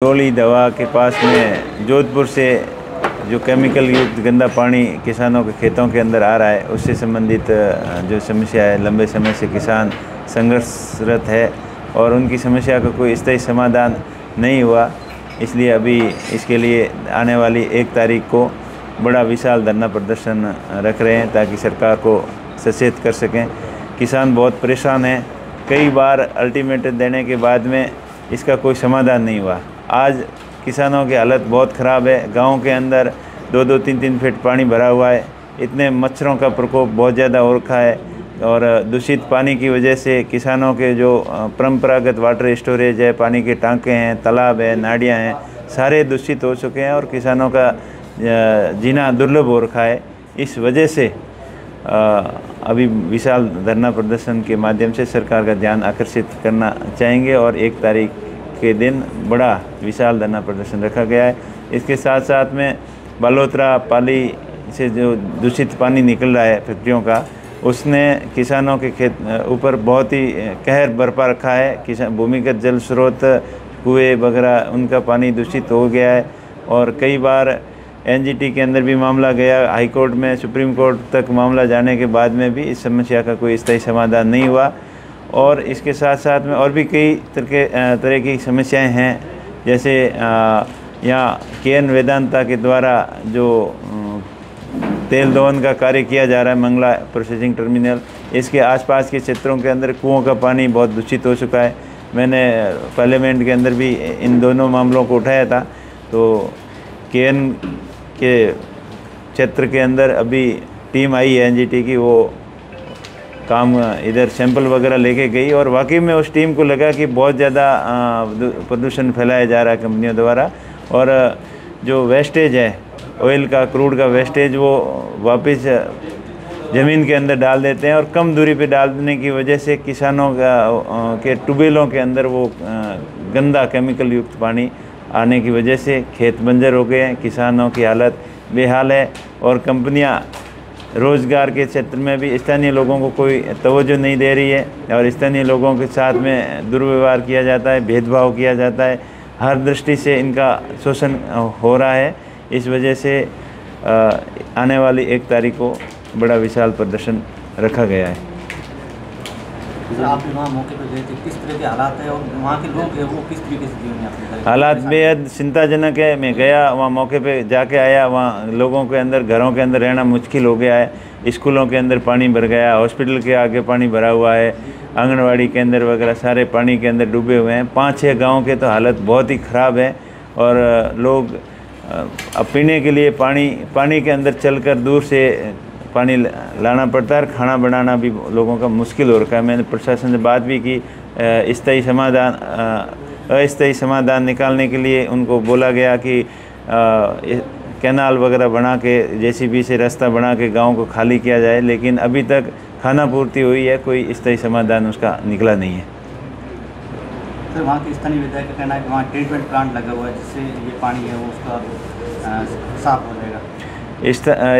गोली दवा के पास में जोधपुर से जो केमिकल युक्त गंदा पानी किसानों के खेतों के अंदर आ रहा है, उससे संबंधित जो समस्या है, लंबे समय से किसान संघर्षरत है और उनकी समस्या का कोई स्थायी समाधान नहीं हुआ। इसलिए अभी इसके लिए आने वाली 1 तारीख को बड़ा विशाल धरना प्रदर्शन रख रहे हैं ताकि सरकार को सचेत कर सकें। किसान बहुत परेशान हैं। कई बार अल्टीमेटम देने के बाद में इसका कोई समाधान नहीं हुआ। आज किसानों की हालत बहुत ख़राब है। गांव के अंदर 2-2, 3-3 फीट पानी भरा हुआ है। इतने मच्छरों का प्रकोप बहुत ज़्यादा हो रखा है और दूषित पानी की वजह से किसानों के जो परंपरागत वाटर स्टोरेज है, पानी के टांके हैं, तालाब है, नालियाँ हैं, सारे दूषित हो चुके हैं और किसानों का जीना दुर्लभ हो रखा है। इस वजह से अभी विशाल धरना प्रदर्शन के माध्यम से सरकार का ध्यान आकर्षित करना चाहेंगे और 1 तारीख के दिन बड़ा विशाल धरना प्रदर्शन रखा गया है। इसके साथ साथ में बालोतरा पाली से जो दूषित पानी निकल रहा है फैक्ट्रियों का, उसने किसानों के खेत ऊपर बहुत ही कहर बरपा रखा है। किसान भूमिगत जल स्रोत, कुएँ वगैरह, उनका पानी दूषित हो गया है और कई बार एनजीटी के अंदर भी मामला गया, हाई कोर्ट में, सुप्रीम कोर्ट तक मामला जाने के बाद में भी इस समस्या का कोई स्थायी समाधान नहीं हुआ। और इसके साथ साथ में और भी कई तरह की समस्याएं हैं, जैसे यहाँ केएन वेदांता के द्वारा जो तेल दोहन का कार्य किया जा रहा है, मंगला प्रोसेसिंग टर्मिनल, इसके आसपास के क्षेत्रों के अंदर कुओं का पानी बहुत दूषित हो चुका है। मैंने पार्लियामेंट के अंदर भी इन दोनों मामलों को उठाया था। तो केएन के क्षेत्र के अंदर अभी टीम आई है एनजीटी की, वो काम इधर सैंपल वगैरह लेके गई और वाकई में उस टीम को लगा कि बहुत ज़्यादा प्रदूषण फैलाया जा रहा है कंपनियों द्वारा और जो वेस्टेज है ऑयल का, क्रूड का वेस्टेज, वो वापस ज़मीन के अंदर डाल देते हैं और कम दूरी पे डालने की वजह से किसानों के ट्यूबवेलों के अंदर वो गंदा केमिकल युक्त पानी आने की वजह से खेत बंजर हो गए हैं। किसानों की हालत बेहाल है और कंपनियां रोज़गार के क्षेत्र में भी स्थानीय लोगों को कोई तवज्जो नहीं दे रही है और स्थानीय लोगों के साथ में दुर्व्यवहार किया जाता है, भेदभाव किया जाता है, हर दृष्टि से इनका शोषण हो रहा है। इस वजह से आने वाली 1 तारीख को बड़ा विशाल प्रदर्शन रखा गया है। सर, आप वहाँ मौके पर गए थे, किस तरह के हालात है और वहाँ के लोग हैं वो किस तरीके से जीवन यापन? हालात बेहद चिंताजनक है। मैं गया वहाँ, मौके पे जाके आया, वहाँ लोगों के अंदर, घरों के अंदर रहना मुश्किल हो गया है। स्कूलों के अंदर पानी भर गया, हॉस्पिटल के आगे पानी भरा हुआ है, आंगनवाड़ी केंद्र वगैरह सारे पानी के अंदर डूबे हुए हैं। 5-6 गाँव के तो हालत बहुत ही ख़राब है और लोग अब पीने के लिए पानी के अंदर चलकर दूर से पानी लाना पड़ता है और खाना बनाना भी लोगों का मुश्किल हो रखा है। मैंने प्रशासन से बात भी की, अस्थायी समाधान निकालने के लिए उनको बोला गया कि कैनाल वगैरह बना के, जेसीबी से रास्ता बना के गांव को खाली किया जाए, लेकिन अभी तक खाना पूर्ति हुई है, कोई स्थायी समाधान उसका निकला नहीं है। सर, वहाँ के स्थानीय विधायक का कहना है कि वहाँ ट्रीटमेंट प्लांट लगा हुआ है जिससे ये पानी है वो उसका साफ हो जाएगा।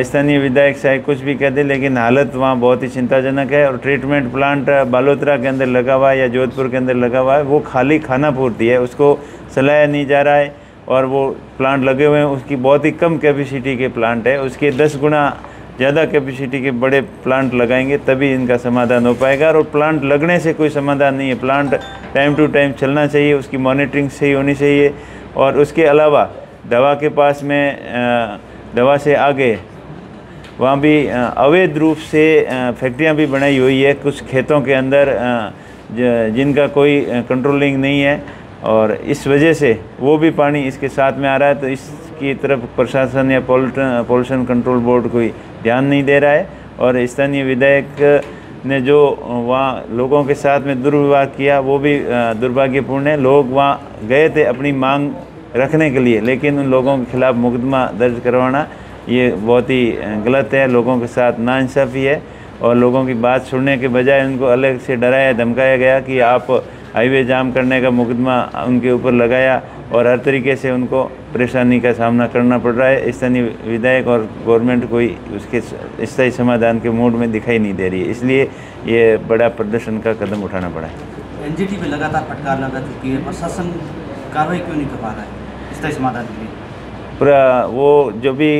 स्थानीय विधायक चाहे कुछ भी कह दे, लेकिन हालत वहाँ बहुत ही चिंताजनक है और ट्रीटमेंट प्लांट बालोतरा के अंदर लगा हुआ है या जोधपुर के अंदर लगा हुआ है, वो खाली खाना पूर्ति है, उसको चलाया नहीं जा रहा है और वो प्लांट लगे हुए हैं, उसकी बहुत ही कम कैपेसिटी के प्लांट है, उसके 10 गुना ज़्यादा कैपेसिटी के बड़े प्लांट लगाएंगे तभी इनका समाधान हो पाएगा। और प्लांट लगने से कोई समाधान नहीं है। प्लांट टाइम टू टाइम चलना चाहिए, उसकी मॉनिटरिंग सही होनी चाहिए और उसके अलावा दवा के पास में, दवा से आगे वहाँ भी अवैध रूप से फैक्ट्रियाँ भी बनाई हुई है कुछ खेतों के अंदर, जिनका कोई कंट्रोलिंग नहीं है और इस वजह से वो भी पानी इसके साथ में आ रहा है। तो इसकी तरफ प्रशासन या पोल्यूशन कंट्रोल बोर्ड कोई ध्यान नहीं दे रहा है और स्थानीय विधायक ने जो वहाँ लोगों के साथ में दुर्व्यवहार किया वो भी दुर्भाग्यपूर्ण है। लोग वहाँ गए थे अपनी मांग रखने के लिए, लेकिन उन लोगों के खिलाफ़ मुकदमा दर्ज करवाना ये बहुत ही गलत है, लोगों के साथ नाइंसाफ़ी है और लोगों की बात सुनने के बजाय उनको अलग से डराया धमकाया गया कि आप हाईवे जाम करने का मुकदमा उनके ऊपर लगाया और हर तरीके से उनको परेशानी का सामना करना पड़ रहा है। स्थानीय विधायक और गवर्नमेंट कोई उसके स्थायी समाधान के मूड में दिखाई नहीं दे रही है, इसलिए ये बड़ा प्रदर्शन का कदम उठाना पड़ा है। एनजीटी पे लगातार फटकार लगा चुकी है, प्रशासन कार्रवाई क्यों नहीं कर पा रहा है स्थायी समाधान के लिए? पूरा वो जो भी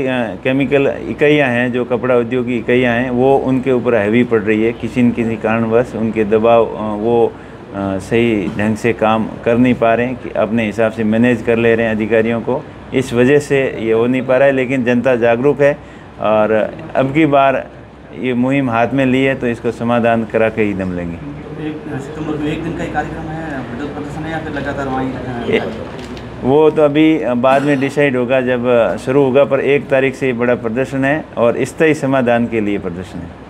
केमिकल इकाइयाँ हैं, जो कपड़ा उद्योग की इकाइयाँ हैं, वो उनके ऊपर हैवी पड़ रही है। किसी न किसी कारणवश उनके दबाव वो सही ढंग से काम कर नहीं पा रहे हैं कि अपने हिसाब से मैनेज कर ले रहे हैं अधिकारियों को, इस वजह से ये हो नहीं पा रहा है। लेकिन जनता जागरूक है और अब की बार ये मुहिम हाथ में ली है तो इसको समाधान करा के ही दम लेंगे। 1 सितंबर को 1 दिन का ही कार्यक्रम है, विरोध प्रदर्शन है या फिर लगातार वहीं? वो तो अभी बाद में डिसाइड होगा जब शुरू होगा, पर 1 तारीख से बड़ा प्रदर्शन है और स्थायी समाधान के लिए प्रदर्शन है।